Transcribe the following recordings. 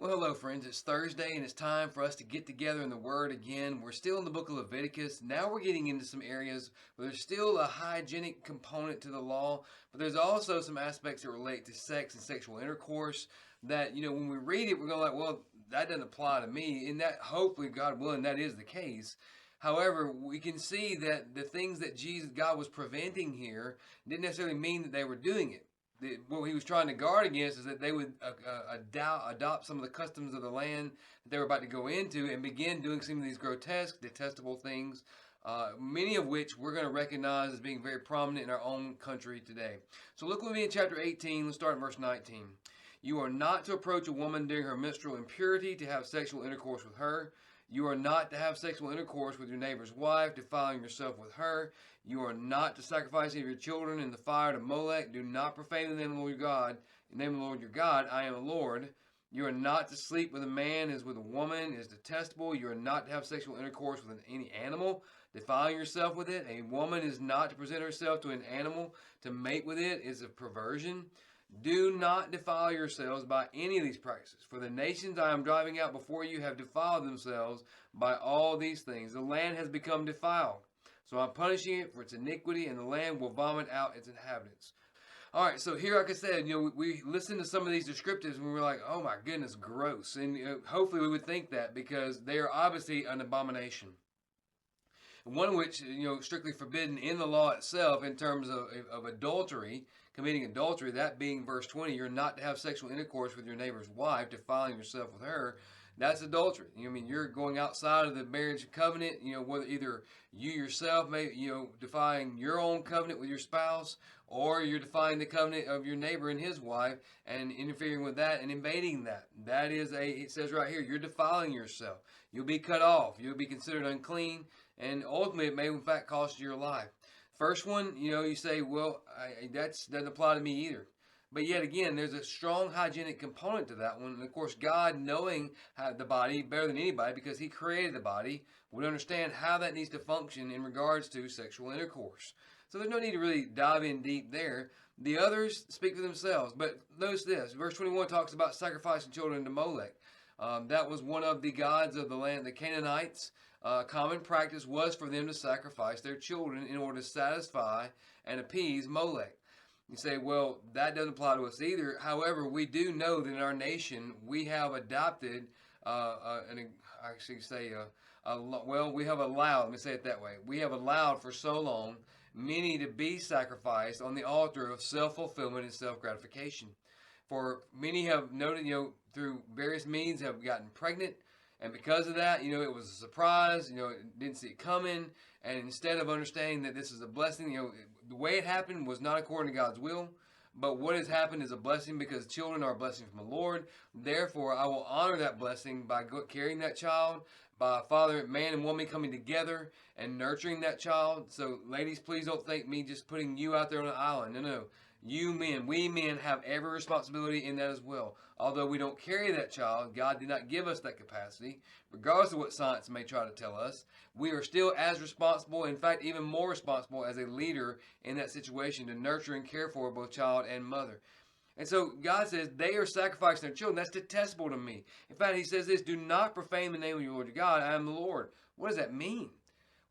Well, hello, friends. It's Thursday, and it's time for us to get together in the Word again. We're still in the book of Leviticus. Now we're getting into some areas where there's still a hygienic component to the law, but there's also some aspects that relate to sex and sexual intercourse that, when we read it, we're going like, well, that doesn't apply to me. And that, hopefully, God willing, that is the case. However, we can see that the things that God was preventing here didn't necessarily mean that they were doing it. What he was trying to guard against is that they would adopt some of the customs of the land that they were about to go into and begin doing some of these grotesque, detestable things, many of which we're going to recognize as being very prominent in our own country today. So look with me in chapter 18. Let's start in verse 19. You are not to approach a woman during her menstrual impurity to have sexual intercourse with her. You are not to have sexual intercourse with your neighbor's wife, defiling yourself with her. You are not to sacrifice any of your children in the fire to Molech. Do not profane the name of the Lord your God. In the name of the Lord your God, I am the Lord. You are not to sleep with a man as with a woman. It is detestable. You are not to have sexual intercourse with any animal, defiling yourself with it. A woman is not to present herself to an animal to mate with it. It is a perversion. Do not defile yourselves by any of these practices, for the nations I am driving out before you have defiled themselves by all these things. The land has become defiled, so I'm punishing it for its iniquity, and the land will vomit out its inhabitants. All right, so here, like I said, we listen to some of these descriptives, and we're like, oh my goodness, gross. And hopefully we would think that because they are obviously an abomination. One of which, strictly forbidden in the law itself in terms of adultery, committing adultery, that being verse 20, you're not to have sexual intercourse with your neighbor's wife, defiling yourself with her. That's adultery. You're going outside of the marriage covenant, whether either you yourself may, defying your own covenant with your spouse, or you're defying the covenant of your neighbor and his wife and interfering with that and invading that. That is it says right here, you're defiling yourself. You'll be cut off. You'll be considered unclean. And ultimately, it may in fact cost you your life. First one, you say, well, that doesn't apply to me either. But yet again, there's a strong hygienic component to that one. And of course, God, knowing how the body better than anybody, because he created the body, would understand how that needs to function in regards to sexual intercourse. So there's no need to really dive in deep there. The others speak for themselves. But notice this. Verse 21 talks about sacrificing children to Molech. That was one of the gods of the land, the Canaanites. Common practice was for them to sacrifice their children in order to satisfy and appease Molech. You say, well, that doesn't apply to us either. However, we do know that in our nation we have adopted, we have allowed, let me say it that way, we have allowed for so long many to be sacrificed on the altar of self-fulfillment and self-gratification. For many have noted, through various means have gotten pregnant. And because of that, it was a surprise, didn't see it coming. And instead of understanding that this is a blessing, the way it happened was not according to God's will. But what has happened is a blessing because children are a blessing from the Lord. Therefore, I will honor that blessing by carrying that child, by man and woman coming together and nurturing that child. So ladies, please don't think me just putting you out there on an island. No. We men have every responsibility in that as well. Although we don't carry that child, God did not give us that capacity. Regardless of what science may try to tell us, we are still as responsible, in fact, even more responsible as a leader in that situation to nurture and care for both child and mother. And so God says they are sacrificing their children. That's detestable to me. In fact, he says this, do not profane the name of your Lord your God. I am the Lord. What does that mean?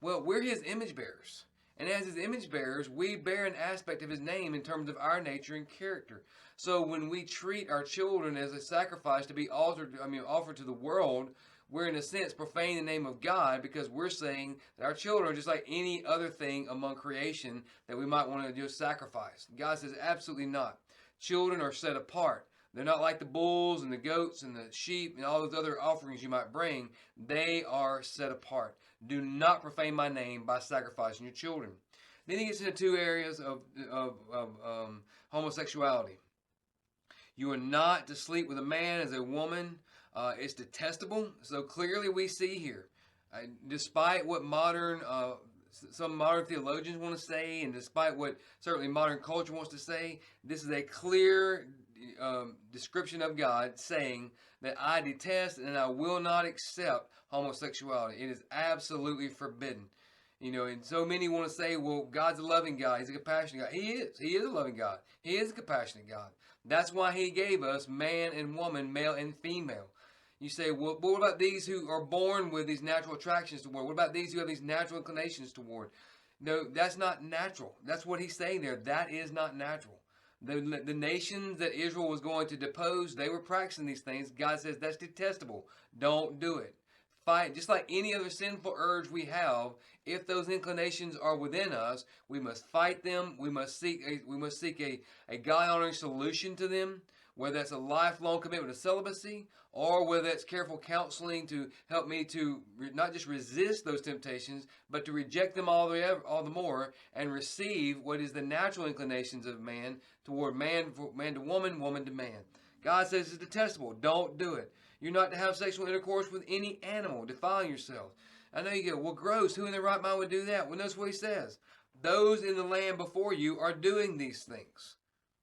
Well, we're his image bearers. And as his image bearers, we bear an aspect of his name in terms of our nature and character. So when we treat our children as a sacrifice to be offered to the world, we're in a sense profaning the name of God because we're saying that our children are just like any other thing among creation that we might want to just sacrifice. God says absolutely not. Children are set apart. They're not like the bulls and the goats and the sheep and all those other offerings you might bring. They are set apart. Do not profane my name by sacrificing your children. Then he gets into two areas of homosexuality. You are not to sleep with a man as a woman. It's detestable. So clearly we see here, despite what some modern theologians want to say, and despite what certainly modern culture wants to say, this is a clear description of God saying that I detest and I will not accept homosexuality. It is absolutely forbidden. And so many want to say, well, God's a loving God. He's a compassionate God. He is. He is a loving God. He is a compassionate God. That's why he gave us man and woman, male and female. You say, well, but what about these who are born with these natural attractions toward? What about these who have these natural inclinations toward? No, that's not natural. That's what he's saying there. That is not natural. The nations that Israel was going to depose, they were practicing these things. God says that's detestable. Don't do it. Fight, just like any other sinful urge we have. If those inclinations are within us, we must fight them. We must seek a God-honoring solution to them, whether that's a lifelong commitment to celibacy or whether that's careful counseling to help me to not just resist those temptations, but to reject them all the more and receive what is the natural inclinations of man toward man to woman, woman to man. God says it's detestable. Don't do it. You're not to have sexual intercourse with any animal, defiling yourselves. I know you go, well, gross. Who in their right mind would do that? Well, notice what he says. Those in the land before you are doing these things.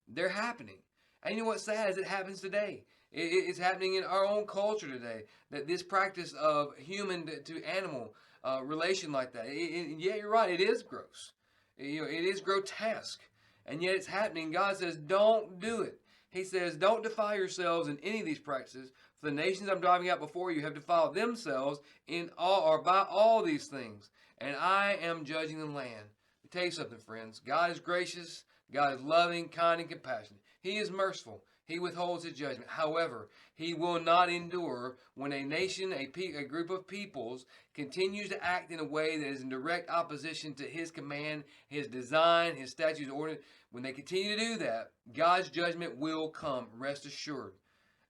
They're happening. And you know what's sad is it happens today. It's happening in our own culture today, that this practice of human to animal relation like that. Yeah, you're right. It is gross. It is grotesque. And yet it's happening. God says, don't do it. He says, don't defile yourselves in any of these practices, for the nations I'm driving out before you have defiled themselves in all or by all these things, and I am judging the land. Let me tell you something, friends. God is gracious. God is loving, kind, and compassionate. He is merciful. He withholds his judgment. However, he will not endure when a nation, a group of peoples, continues to act in a way that is in direct opposition to his command, his design, his statutes, ordinance. When they continue to do that, God's judgment will come, rest assured.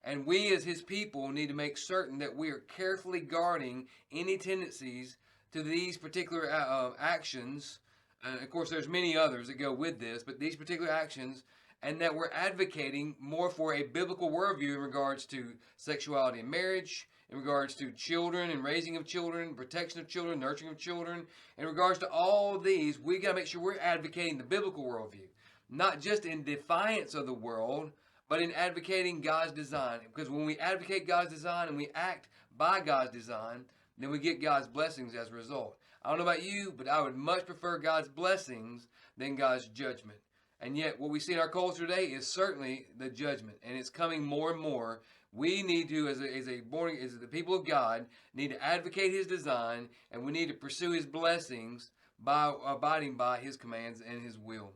And we as his people need to make certain that we are carefully guarding any tendencies to these particular actions. And of course, there's many others that go with this, but these particular actions, and that we're advocating more for a biblical worldview in regards to sexuality and marriage, in regards to children and raising of children, protection of children, nurturing of children. In regards to all of these, we got to make sure we're advocating the biblical worldview, not just in defiance of the world, but in advocating God's design. Because when we advocate God's design and we act by God's design, then we get God's blessings as a result. I don't know about you, but I would much prefer God's blessings than God's judgment. And yet what we see in our culture today is certainly the judgment, and it's coming more and more. We need to, as the people of God, need to advocate his design, and we need to pursue his blessings by abiding by his commands and his will.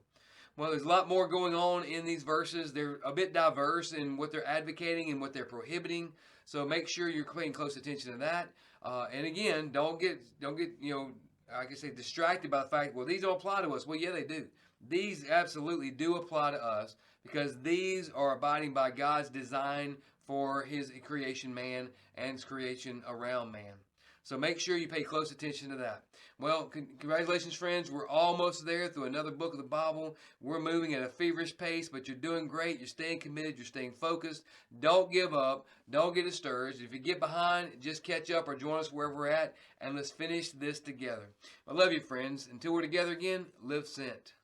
Well, there's a lot more going on in these verses. They're a bit diverse in what they're advocating and what they're prohibiting. So make sure you're paying close attention to that. And again, don't get I can say distracted by the fact, well, these don't apply to us. Well, yeah, they do. These absolutely do apply to us because these are abiding by God's design for his creation man and his creation around man. So make sure you pay close attention to that. Well, congratulations, friends. We're almost there through another book of the Bible. We're moving at a feverish pace, but you're doing great. You're staying committed. You're staying focused. Don't give up. Don't get discouraged. If you get behind, just catch up or join us wherever we're at, and let's finish this together. I love you, friends. Until we're together again, live sent.